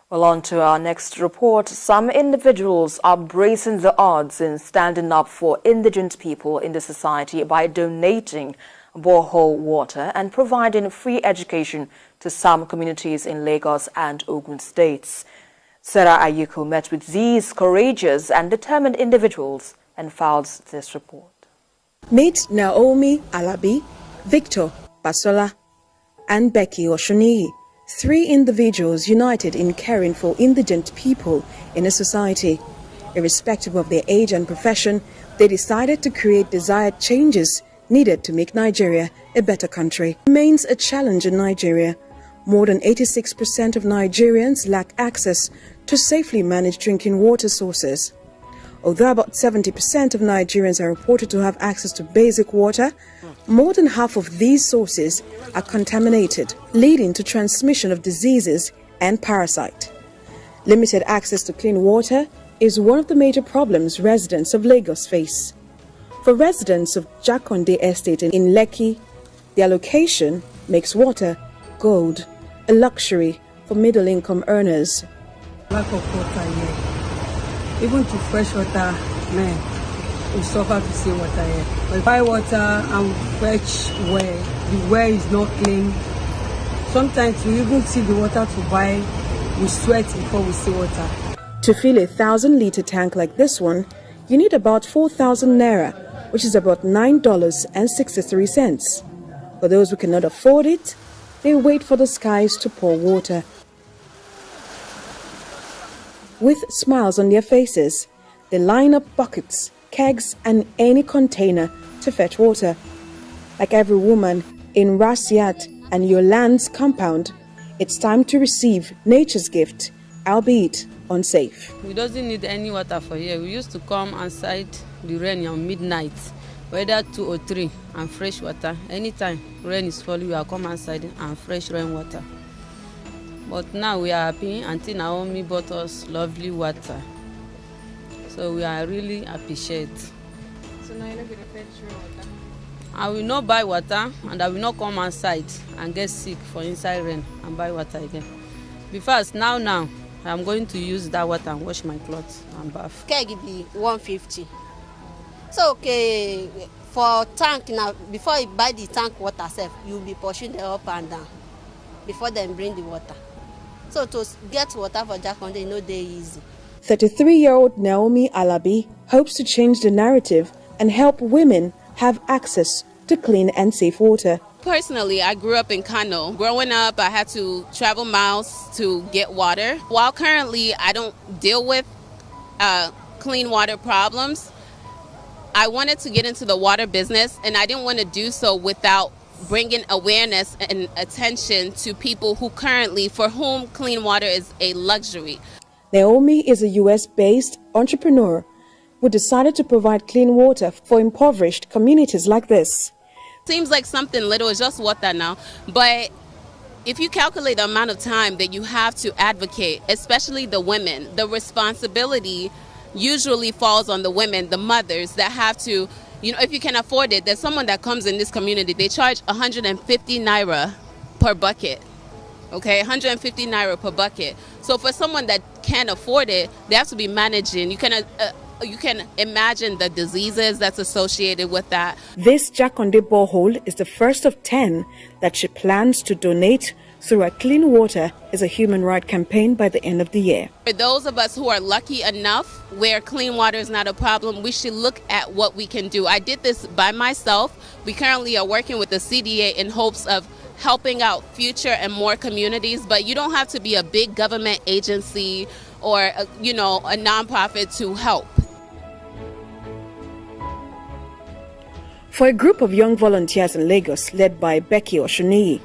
Well, on to our next report. Some individuals are bracing the odds in standing up for indigent people in the society by donating borehole water and providing free education to some communities in Lagos and Ogun states. Sarah Ayuko met with these courageous and determined individuals and files this report. Meet Naomi, Alabi, Victor, Basola, and Becky Oshuniyi. 3 individuals united in caring for indigent people in a society. Irrespective of their age and profession, they decided to create desired changes needed to make Nigeria a better country. It remains a challenge in Nigeria. More than 86% of Nigerians lack access to safely managed drinking water sources. Although about 70% of Nigerians are reported to have access to basic water, more than half of these sources are contaminated, leading to transmission of diseases and parasites. Limited access to clean water is one of the major problems residents of Lagos face. For residents of Jakonde Estate in Lekki, their location makes water gold, a luxury for middle-income earners. Lack of water here. Even to fresh water, man, we suffer to see water here. We buy water and fetch well. The well is not clean. Sometimes we even see the water to buy, we sweat before we see water. To fill a 1,000-litre tank like this one, you need about 4,000 naira, which is about $9.63. For those who cannot afford it, they wait for the skies to pour water. With smiles on their faces, they line up buckets, kegs and any container to fetch water. Like every woman in Rasiat and Yolan's compound, it's time to receive nature's gift, albeit unsafe. We doesn't need any water for here. We used to come outside the rain on midnight, whether 2 or 3, and fresh water. Anytime rain is falling, we are come outside and fresh rainwater. But now we are happy. Auntie Naomi bought us lovely water. So we are really appreciate. So now you're not going to fetch your water? I will not buy water and I will not come outside and get sick for inside rain and buy water again. Because now I'm going to use that water and wash my clothes and bath. Keg be 150. So okay, for tank now, before you buy the tank water self, you'll be pushing the up and down before they bring the water. So to get water for Jakonde, no day easy. 33-year-old Naomi Alabi hopes to change the narrative and help women have access to clean and safe water. Personally, I grew up in Kano. Growing up, I had to travel miles to get water. While currently I don't deal with clean water problems, I wanted to get into the water business, and I didn't want to do so without bringing awareness and attention to people for whom clean water is a luxury. Naomi is a US-based entrepreneur who decided to provide clean water for impoverished communities like this. Seems like something little, it's just water now, but if you calculate the amount of time that you have to advocate, especially the women, the responsibility usually falls on the women, the mothers that have to, if you can afford it, there's someone that comes in this community, they charge 150 naira per bucket. Okay, 150 naira per bucket. So for someone that can't afford it, they have to be managing. You can imagine the diseases that's associated with that. This Jakonde borehole is the first of 10 that she plans to donate through a Clean Water is a Human Rights campaign by the end of the year. For those of us who are lucky enough where clean water is not a problem, we should look at what we can do. I did this by myself. We currently are working with the CDA in hopes of helping out future and more communities, but you don't have to be a big government agency or a nonprofit to help. For a group of young volunteers in Lagos led by Becky Oshuniyi,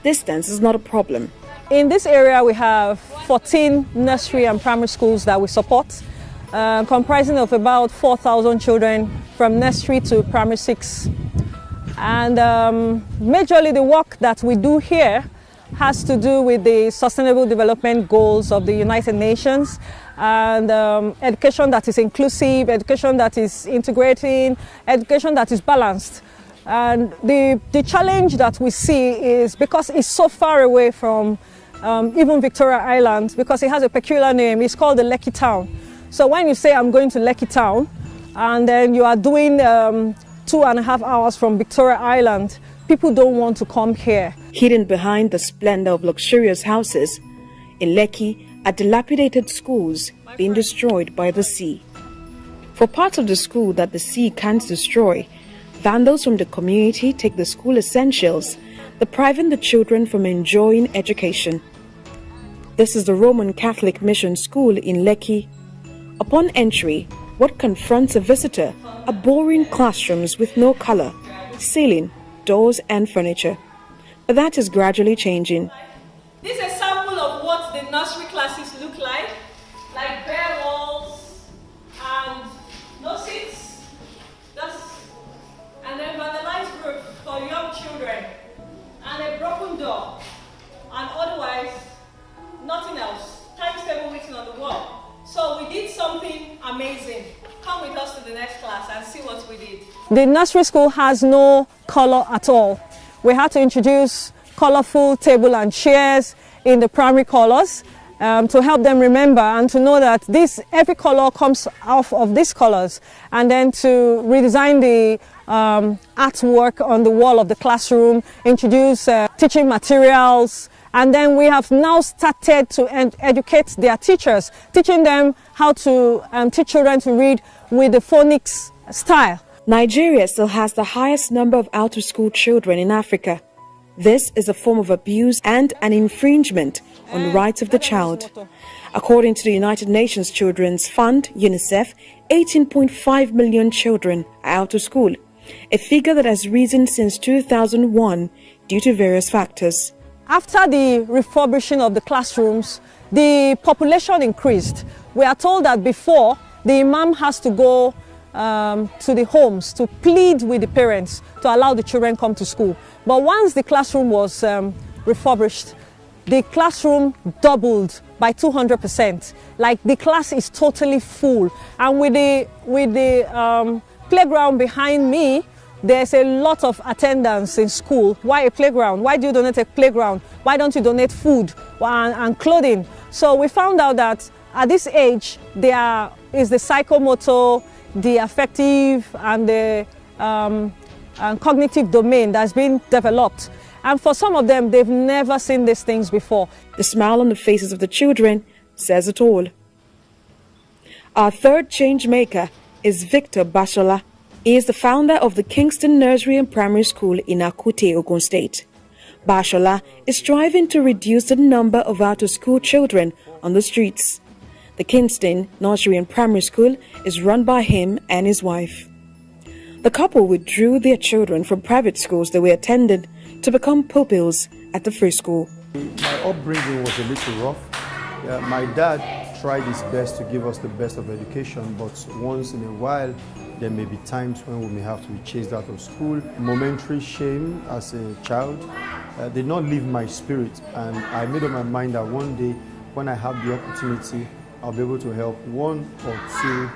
distance is not a problem. In this area, we have 14 nursery and primary schools that we support, comprising of about 4,000 children from nursery to primary 6. And majorly the work that we do here has to do with the Sustainable Development Goals of the United Nations and education that is inclusive, education that is integrating, education that is balanced. And the challenge that we see is because it's so far away from even Victoria Island, because it has a peculiar name. It's called the Lekki Town. So when you say I'm going to Lekki Town, and then you are doing 2.5 hours from Victoria Island, people don't want to come here. Hidden behind the splendor of luxurious houses, in Lekki are dilapidated schools being destroyed by the sea. For parts of the school that the sea can't destroy, vandals from the community take the school essentials, depriving the children from enjoying education. This is the Roman Catholic Mission School in Lekki. Upon entry, what confronts a visitor are boring classrooms with no color, ceiling, doors and furniture. But that is gradually changing. This is a sample of what the nursery classes look like bare walls and no seats, and then vandalized roof for young children, and a broken door, and otherwise nothing else. Times table written on the wall. So we did something amazing. Come with us to the next class and see what we did. The nursery school has no color at all. We had to introduce colorful table and chairs in the primary colors to help them remember and to know that every color comes off of these colors, and then to redesign the artwork on the wall of the classroom, introduce teaching materials, and then we have now started to educate their teachers, teaching them how to teach children to read with the phonics style. Nigeria still has the highest number of out-of-school children in Africa. This is a form of abuse and an infringement on the rights of the child. According to the United Nations Children's Fund, UNICEF, 18.5 million children are out of school, a figure that has risen since 2001 due to various factors. After the refurbishing of the classrooms, the population increased. We are told that before, the imam has to go to the homes to plead with the parents to allow the children come to school. But once the classroom was refurbished, the classroom doubled by 200%. Like the class is totally full. And with the playground behind me, there's a lot of attendance in school. Why a playground? Why do you donate a playground? Why don't you donate food and clothing? So we found out that at this age, there is the psychomotor, the affective and the cognitive domain that's been developed. And for some of them, they've never seen these things before. The smile on the faces of the children says it all. Our third change maker is Victor Bashola. He is the founder of the Kingston Nursery and Primary School in Akute, Ogun State. Bashola is striving to reduce the number of out-of-school children on the streets. The Kingston Nursery and Primary School is run by him and his wife. The couple withdrew their children from private schools they were attended to become pupils at the free school. My upbringing was a little rough. My dad tried his best to give us the best of education, but once in a while there may be times when we may have to be chased out of school. Momentary shame as a child did not leave my spirit, and I made up my mind that one day when I have the opportunity, I'll be able to help 1 or 2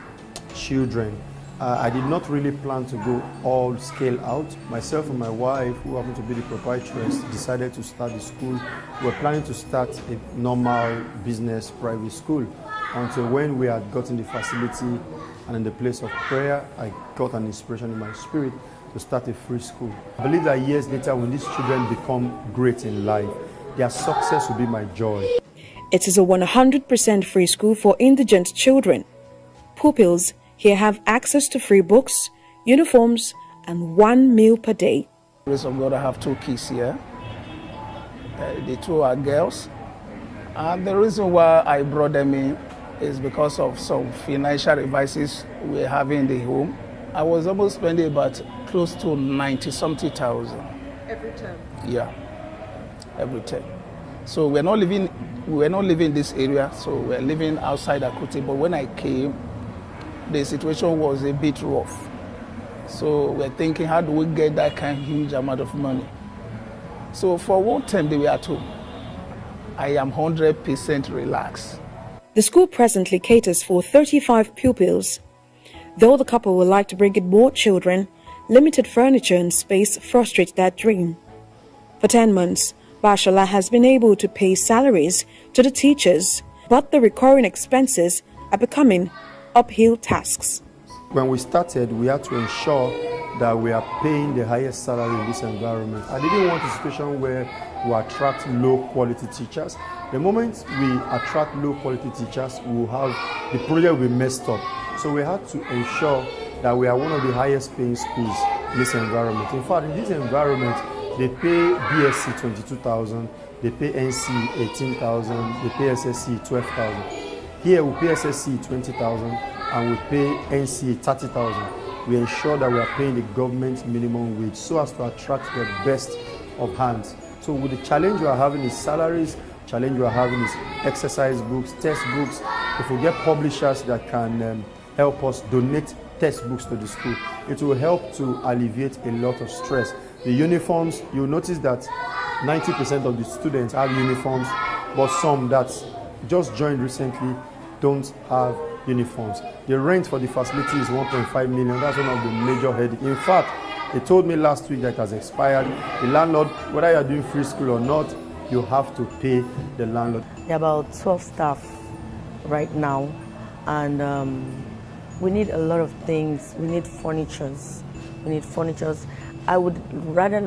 children. I did not really plan to go all scale out. Myself and my wife, who happened to be the proprietress, decided to start the school. We were planning to start a normal business private school until when we had gotten the facility and in the place of prayer, I got an inspiration in my spirit to start a free school. I believe that years later, when these children become great in life, their success will be my joy. It is a 100% free school for indigent children. Pupils here have access to free books, uniforms, and 1 meal per day. Grace of God, I have 2 kids here. The 2 are girls. And the reason why I brought them in is because of some financial advices we're having in the home. I was almost spending about close to 90-something thousand. Every term? Yeah, every term. So we're not living in this area, so we're living outside Akute. But when I came, the situation was a bit rough. So we're thinking, how do we get that kind of huge amount of money? So for one term they were at home, I am 100% relaxed. The school presently caters for 35 pupils. Though the couple would like to bring in more children, limited furniture and space frustrate that dream. For 10 months, Bashola has been able to pay salaries to the teachers, but the recurring expenses are becoming uphill tasks. When we started, we had to ensure that we are paying the highest salary in this environment. I didn't want a situation where we attract low-quality teachers. The moment we attract low-quality teachers, we will have the project will be messed up. So we had to ensure that we are one of the highest-paying schools in this environment. In fact, in this environment, they pay BSc 22,000, they pay NC 18,000, they pay SSC 12,000. Here we pay SSC 20,000 and we pay NC 30,000. We ensure that we are paying the government minimum wage so as to attract the best of hands. So with the challenge we are having is salaries, challenge we are having is exercise books, textbooks. If we get publishers that can help us donate textbooks to the school, it will help to alleviate a lot of stress. The uniforms, you'll notice that 90% of the students have uniforms, but some that just joined recently don't have uniforms. The rent for the facility is 1.5 million. That's one of the major headaches. In fact, they told me last week that it has expired. The landlord, whether you are doing free school or not, you have to pay the landlord. There are about 12 staff right now, and we need a lot of things. We need furnitures. I would rather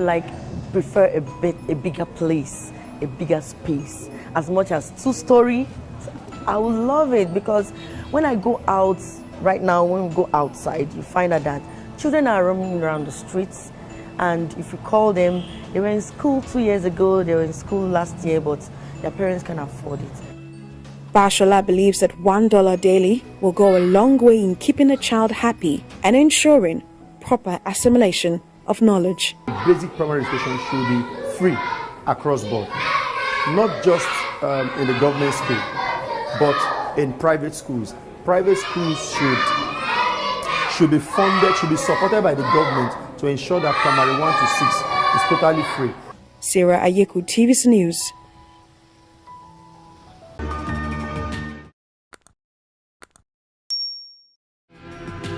prefer a bigger place, a bigger space. As much as 2-story, I would love it, because when I go out right now, when we go outside, you find out that children are roaming around the streets, and if you call them, they were in school 2 years ago, they were in school last year, but their parents can afford it. Bashola believes that $1 daily will go a long way in keeping a child happy and ensuring proper assimilation of knowledge. Basic primary education should be free across board, not just in the government school, but in private schools. Private schools should be funded, should be supported by the government to ensure that primary 1 to 6 is totally free. Sarah Ayeku, TVC News.